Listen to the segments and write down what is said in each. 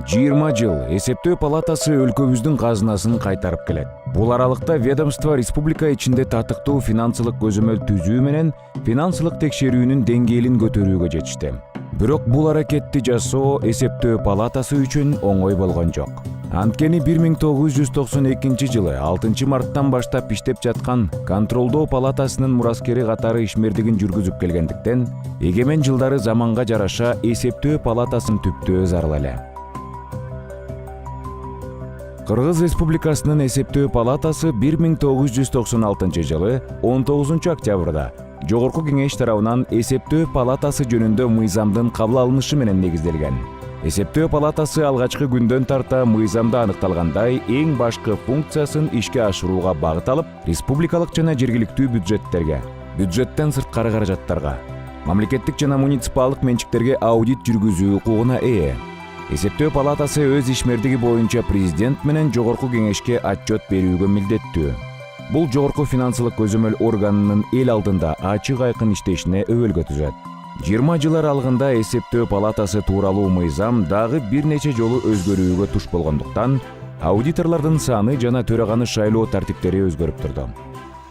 20 жыл эсептөө палатасы өлкөбүздүн казынасын кайтарып келет. Бул аралыкта ведомство республика ичинде татыктуу финансылык көзөмөл түзүү менен финансылык текшерүүнүн деңгээлин көтөрүүгө жетишти. Бирок бул аракетти жасоо эсептөө палатасы үчүн оңой болгон жок. Анткени 1992 жылы 6 марттан баштап иштеп жаткан контролдоо палатасынын мураскери катары ишмердигин жүргүзүп келгендиктен, эгемен жылдары заманга жараша эсептөө палатасын түптөө зарыл эле. Кыргыз Республикасынын эсептөө палатасы 1996 жылы 19 октябрда Жогорку кеңеш тарабынан эсептөө палатасы жөнүндө мыйзамдын кабыл алынышы менен негизделген. Эсептөө палатасы алгачкы күндөн тарта мыйзамда аныкталгандай эң башкы функциясын ишке ашырууга багыт алып, республикалык жана жергиликтүү бюджеттерге, бюджеттен сырткары каражаттарга, мамлекеттик жана муниципалдык менчиктерге аудит жүргүзүү укугуна ээ. Эсептөө палатасы өз ишмердиги боюнча президент менен Жогорку кеңешке отчет берүүгө милдеттүү. Бул жогорку финансылык көзөмөл органынын эл алдында ачык айкын иштешине өбөлгө түзөт. 20 жыл аралыгында эсептөө палатасы тууралуу мыйзам дагы бир нече жолу өзгөрүүгө туш болгондуктан, аудиторлордун саны жана төраганы шайлоо тартиптери өзгөрүп турду.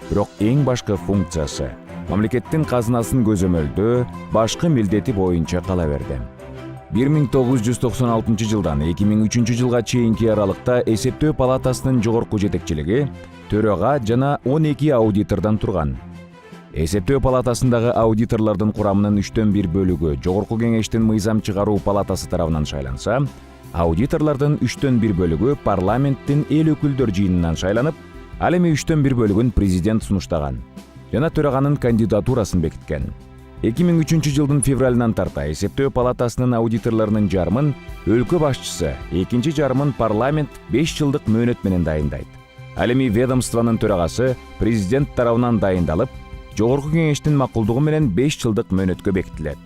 Бирок эң башкы функциясы мамлекеттин казынасын көзөмөлдөө башкы милдети боюнча кала берди. 1996 жылдан 2003 жылга чейинки аралыкта эсептөө палатасынын жогорку жетекчилиги төрага жана 12 аудитордон турган. Эсептөө палатасындагы аудиторлордун курамынын 3/1 бөлүгү Жогорку кеңештин мыйзам чыгаруу палатасы тарабынан шайланса, аудиторлордун 3/1 бөлүгү парламенттин эл өкүлдөр жыйынынан шайланып, ал эми 3/1 бөлүгүн президент сунуштаган жана төраганын кандидатурасын бекиткен. 2003 жылдын февралынан тарта эсептөө палатасынын аудиторлорунун жарымын өлкө башчысы, экинчи жарымын парламент 5 жылдык мөөнөт менен дайындайт. Ал эми ведомствонун төрагасы президент тарабынан дайындалып, Жогорку кеңештин макулдугу менен 5 жылдык мөөнөткө бекитилет.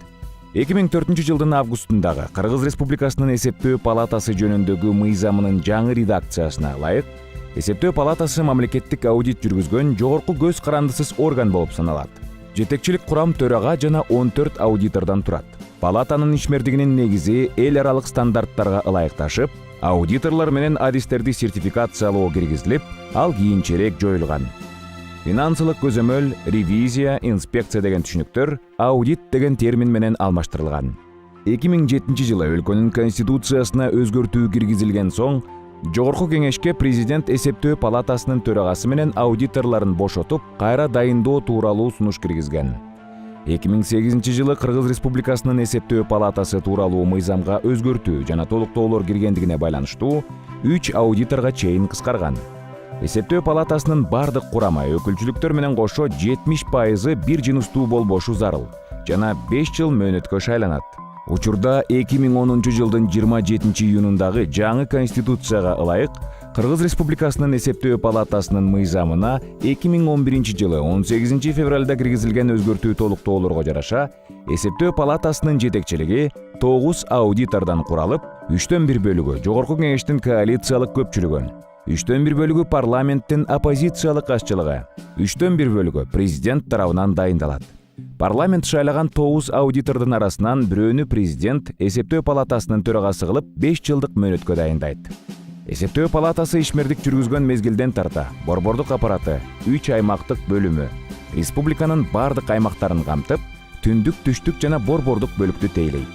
2004 жылдын августундагы Кыргыз Республикасынын эсептөө палатасы жөнүндөгү мыйзамынын жаңы редакциясына ылайык, эсептөө палатасы мамлекеттик аудит жүргүзгөн жогорку көз карандысыз орган болуп саналат. Жетекчилик курам төрага жана 14 аудитордон турат. Палатанын ишмердигинин негизи эл аралык стандарттарга ылайыкташып, аудиторлор менен адистерди сертификациялоо киргизилип, ал кийинчерээк жоюлган. Финансылык көзөмөл, ревизия, инспекция деген түшүнүктөр аудит деген термин менен алмаштырылган. 2007 жылы өлкөнүн конституциясына өзгөртүү киргизилген соң, Жогорку кеңешке президент эсептөө палатасынын төрагасы менен аудиторлорун бошотуп, кайра дайындоо тууралуу сунуш киргизген. 2008 жылы Кыргыз Республикасынын эсептөө палатасы тууралуу мыйзамга өзгөртүү жана толуктоолор киргендигине байланыштуу 3 аудиторго чейин кыскарган. Эсептөө палатасынын бардык курамы өкүлчүлүктөр менен кошо 70% бир жыныстуу болбошу зарыл жана 5 жыл мөөнөткө шайланат. Учурда 2010 жылдын 27 июнундагы жаңы конституцияга ылайык Кыргыз Республикасынын эсептөө палатасынын мыйзамына 2011 жылы 18 февралда киргизилген өзгөртүү толуктоолорго жараша эсептөө палатасынын жетекчилиги 9 аудитордон куралып, 3/1 бөлүгү Жогорку кеңештин коалициялык көпчүлүгү, 3/1 бөлүгү парламенттин оппозициялык ашчылыгы, 3/1 бөлүгү президент тарабынан дайындалат. Парламент шайлаган 9 аудитордун арасынан бирөөнү президент эсептөө палатасынын төрагасы кылып 5 жылдык мөөнөткө дайындайт. Эсептөө палатасы ишмердик жүргүзгөн мезгилден тарта борбордук аппараты 3 аймактык бөлүмү республиканын бардык аймактарын камтып, түндүк, түштүк жана борбордук бөлүктү тейлейт.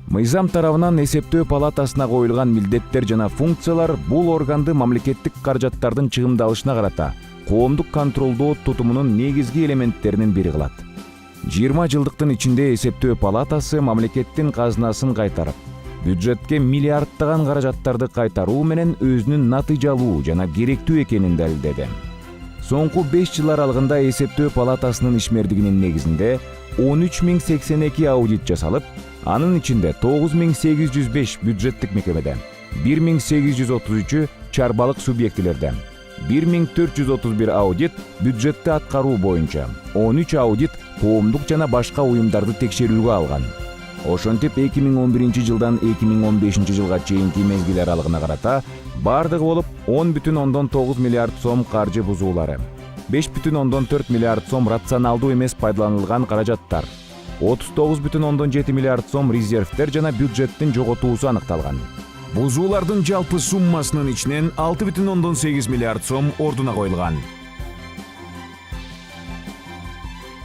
Мыйзам тарабынан эсептөө палатасына коюлган милдеттер жана функциялар бул органды мамлекеттик каражаттардын чыгымдалышына карата коомдук контролдоо тутумунун негизги элементтеринин бири кылат. 20 жылдыктын ичинде эсептөө палатасы мамлекеттин казынасын кайтарып, бюджетке миллиарддаган каражаттарды кайтаруу менен өзүнүн натыйжалуу жана керектүү экенин далилдеди. Соңку 5 жыл аралыгында эсептөө палатасынын ишмердигинин негизинде 13082 аудит жасалып, анын ичинде 9805 бюджеттик мекемеде, 1833 чарбалык субъектилерде, 1431 аудит бюджетти аткаруу боюнча, 13 аудит коомдук жана башка уюмдарды текшерүүгө алган. Ошентип 2011 жылдан 2015 жылга чейинки мезгил аралыгына карата бардыгы болуп 10,9 миллиард сом каржы бузуулары, 5,4 миллиард сом рационалдуу эмес пайдаланылган каражаттар, 39,7 миллиард сом резервтер жана бюджеттин жоготуусу аныкталган. Бузуулардын жалпы суммасынын ичинен 6,8 миллиард сом ордуна коюлган.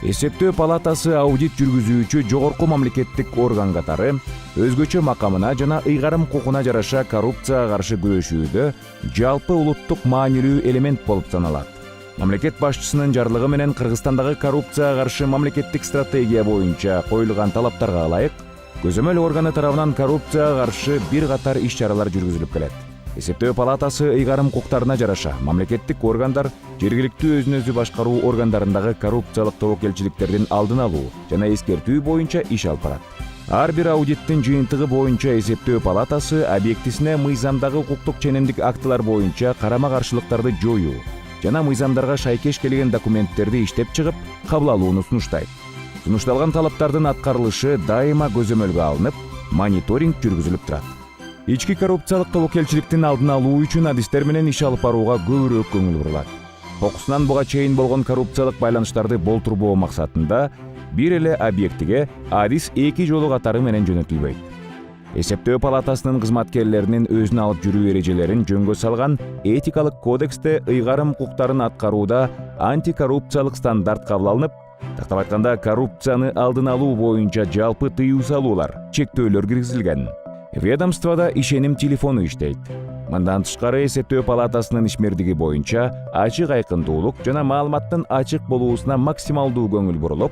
Эсептөө палатасы аудит жүргүзүүчү жогорку мамлекеттик орган катары өзгөчө макамына жана ыйгарым укугуна жараша коррупцияга каршы күрөшүүдө жалпы улуттук маанилүү элемент болуп саналат. Мамлекет башчысынын жарлыгы менен Кыргызстандагы коррупцияга каршы мамлекеттик стратегия боюнча коюлган талаптарга ылайык көзөмөл органы тарабынан коррупцияга каршы бир катар иш-чаралар жүргүзүлүп келет. Эсептөө палатасы ыйгарым укуктарына жараша мамлекеттик органдар жергиликтүү өзүн өзү башкаруу органдарындагы коррупциялык тобокелчиликтердин алдын алуу жана эскертүү боюнча иш алып барат. Ар бир аудиттин жыйынтыгы боюнча эсептөө палатасы объектисине мыйзамдагы укуктук ченемдик актылар боюнча карама-каршылыктарды жоюу жана мыйзамдарга шайкеш келген документтерди иштеп чыгып кабыл алууну сунуштайт. Сунушталган талаптардын аткарылышы дайыма көзөмөлгө алынып, мониторинг жүргүзүлүп турат. Ички коррупциялык тобокелчиликтин алдын алуу үчүн адистер менен иш алып барууга көбүрөөк көңүл бурулат. Кокусунан буга чейин болгон коррупциялык байланыштарды болтурбоо максатында бир эле объектиге адис 2 жолу катары менен жөнөтүлбөйт. Эсептөө палатасынын кызматкерлеринин өзүн алып жүрүү эрежелерин жөнгө салган этикалык кодексте ыйгарым укуктарын аткарууда антикоррупциялык стандарт кабыл алынып, тактап айтканда коррупцияны алдын алуу боюнча жалпы тыюу салуулар, чектөөлөр киргизилген. Ведомствода ишеним телефону иштейт. Мындан тышкары эсептөө палатасынын ишмердиги боюнча ачык айкындуулук жана маалыматтын ачык болуусуна максималдуу көңүл бурулуп,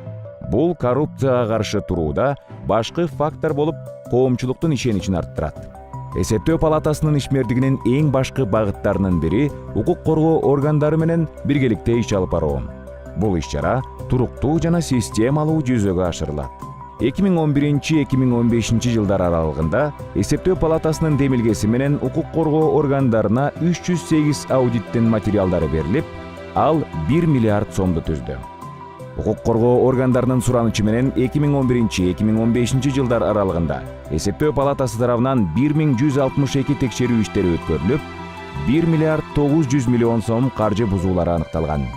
бул коррупцияга каршы турууда башкы фактор болуп, коомчулуктун ишеничин арттырат. Эсептөө палатасынын ишмердигинин эң башкы багыттарынын бири укук коргоо органдары менен биргеликте иш алып баруу. Бул иш-чара туруктуу жана системалуу жүзөгө ашырылат. 2011-2015 жылдар аралыгында эсептөө палатасынын демилгеси менен укук коргоо органдарына 308 аудиттин материалдары берилип, ал 1 миллиард сомду түздү. Укук коргоо органдарынын суранычы менен 2011-2015 жылдар аралыгында эсептөө палатасы тарабынан 1162 текшерүү иштери өткөрүлүп, 1 миллиард 900 миллион сом каржы бузуулары аныкталган.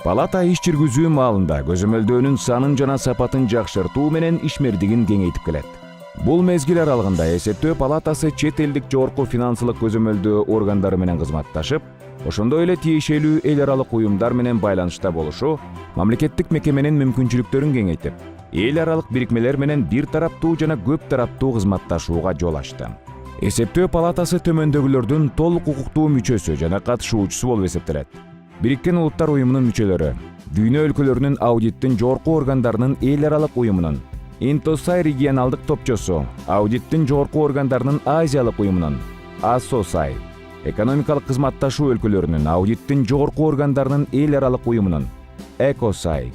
Палата иш жүргүзүү маалында көзөмөлдөөнүн санын жана сапатын жакшыртуу менен ишмердигин кеңейтип келет. Бул мезгил аралыгында эсептөө палатасы чет элдик жогорку финансылык көзөмөлдөө органдары менен кызматташып, ошондой эле тиешелүү эл аралык уюмдар менен байланышта болушу, мамлекеттик мекеменин мүмкүнчүлүктөрүн кеңейтип, эл аралык бирикмелер менен бир тараптуу жана көп тараптуу кызматташууга жол ачты. Эсептөө палатасы төмөндөгүлөрдүн толук укуктуу мүчөсү жана катышуучусу болуп эсептелет. Бириккен Улуттар уюмунун мүчөлөрү, дүйнө өлкөлөрүнүн аудиттин жогорку органдарынын эл аралык уюмунун, Интосай регионалдык топчосу, аудиттин жогорку органдарынын Азиялык уюмунун, Асосай, экономикалык кызматташуу өлкөлөрүнүн аудиттин жогорку органдарынын эл аралык уюмунун, Экосай,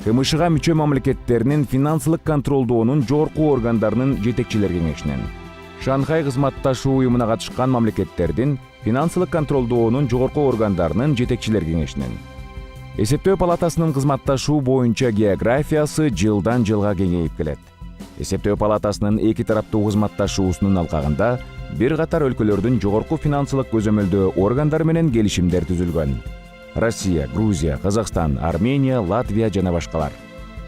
КМШга мүчө мамлекеттеринин финансылык контролдоонун жогорку органдарынын жетекчилер кеңешинен, Шанхай кызматташуу уюмуна катышкан мамлекеттердин финансылык контролдоонун жогорку органдарынын жетекчилер кеңешинен. Эсептөө палатасынын кызматташуу боюнча географиясы жылдан жылга кеңейип келет. Эсептөө палатасынын эки тараптуу кызматташуусунун алкагында бир катар өлкөлөрдүн жогорку финансылык көзөмөлдөө органдары менен келишимдер түзүлгөн. Россия, Грузия, Казакстан, Армения, Латвия жана башкалар.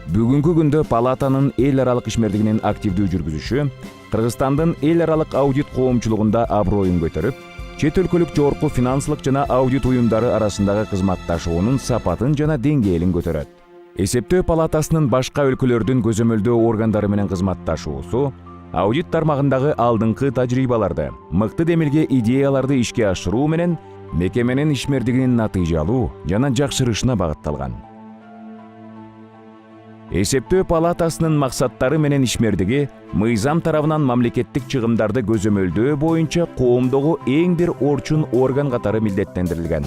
Бүгүнкү күндө палатанын эл аралык ишмердигинин активдүү жүргүзүшү Кыргызстандын эл аралык аудит коомчулугунда аброюн көтөрүп, чет өлкөлүк жогорку финансылык жана аудит уюмдары арасындагы кызматташуунун сапатын жана деңгээлин көтөрөт. Эсептөө палатасынын башка өлкөлөрдүн көзөмөлдөө органдары менен кызматташуусу аудит тармагындагы алдыңкы тажрыйбаларды, мыкты демилге идеяларды ишке ашыруу менен мекеменин ишмердигинин натыйжалуу жана жакшырышына багытталган. Эсептөө палатасынын максаттары менен ишмердиги мыйзам тарабынан мамлекеттик чыгымдарды көзөмөлдөө боюнча коомдогу эң бир орчун орган катары милдеттендирилген.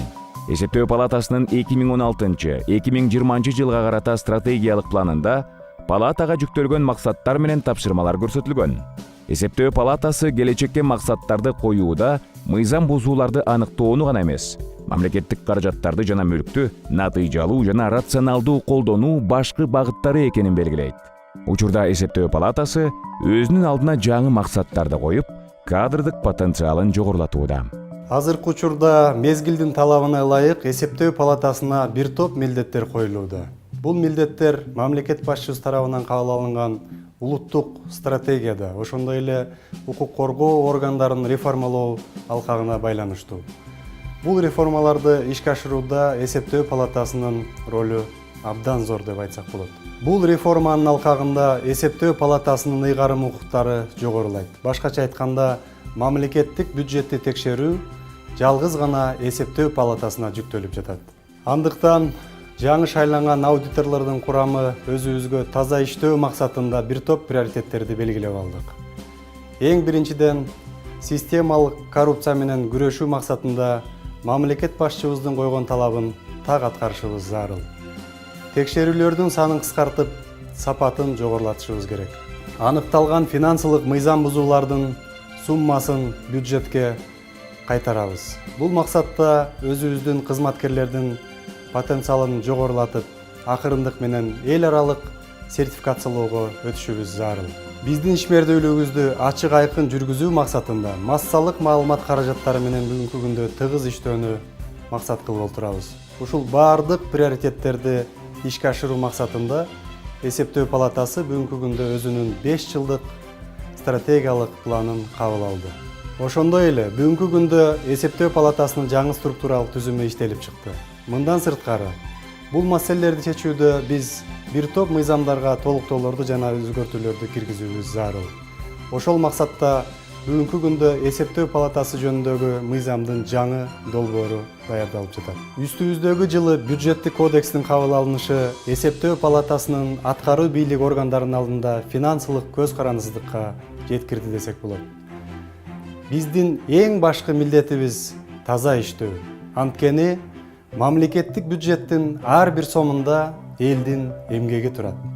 Эсептөө палатасынын 2016-2020 жылга карата стратегиялык планында палатага жүктөлгөн максаттар менен тапшырмалар көрсөтүлгөн. Эсептөө палатасы келечекке максаттарды коюуда мыйзам бузууларды аныктоону гана эмес, мамлекеттик каражаттарды жана мүлктү натыйжалуу жана рационалдуу колдонуу башкы багыттары экенин белгилейт. Учурда эсептөө палатасы өзүнүн алдына жаңы максаттарды коюп, кадрдык потенциалын жогорулатууда. Азыркы учурда мезгилдин талабына ылайык эсептөө палатасына бир топ милдеттер коюлууда. Бул милдеттер мамлекет башчысы тарабынан кабыл алынган улуттук стратегияда, ошондой эле укук коргоо органдарын реформалоо алкагына байланыштуу. Бул реформаларды ишке ашырууда эсептөө палатасынын ролу абдан зор деп айтсак болот. Бул реформанын алкагында эсептөө палатасынын ыйгарым укуктары жогорулайт. Башкача айтканда, мамлекеттик бюджетти текшерүү жалгыз гана эсептөө палатасына жүктөлүп жатат. Андыктан жаңы шайланган аудиторлордун курамы өзүбүзгө таза иштөө максатында бир топ приоритеттерди белгилеп алдык. Эң биринчиден, системалык коррупция менен күрөшүү максатында мамлекет башчыбыздын койгон талабын так аткарышыбыз зарыл. Текшерүүлөрдүн санын кыскартып, сапатын жогорулатышыбыз керек. Аныкталган финансылык мыйзам бузуулардын суммасын бюджетке кайтарабыз. Бул максатта өзүбүздүн кызматкерлердин потенциалын жогорулатып, акырындык менен эл аралык сертификациялоого өтүшүбүз зарыл. Биздин ишмердүүлүгүбүздү ачык айкын жүргүзүү максатында массалык маалымат каражаттары менен бүгүнкү күндө тыгыз иштөөнү максат кылып отурабыз. Ушул баардык приоритеттерди ишке ашыруу максатында эсептөө палатасы бүгүнкү күндө өзүнүн 5 жылдык стратегиялык планын кабыл алды. Ошондой эле бүгүнкү күндө эсептөө палатасынын жаңы структуралык түзүмү иштелип чыкты. Мындан сырткары, бул маселелерди чечүүдө биз бир топ мыйзамдарга толуктоолорду жана өзгөртүүлөрдү киргизүүбүз зарыл. Ошол максатта бүгүнкү күндө эсептөө палатасы жөнүндөгү мыйзамдын жаңы долбоору даярдалып жатат. Үстүбүздөгү жылы бюджеттик кодекстин кабыл алынышы эсептөө палатасынын аткаруу бийлик органдарынын алдында финансылык көз карандысыздыкка жеткирди десек болот. Биздин эң башкы милдетибиз таза иштөө. Анткени мамлекеттик бюджеттин ар бир сомунда элдин эмгеги турат.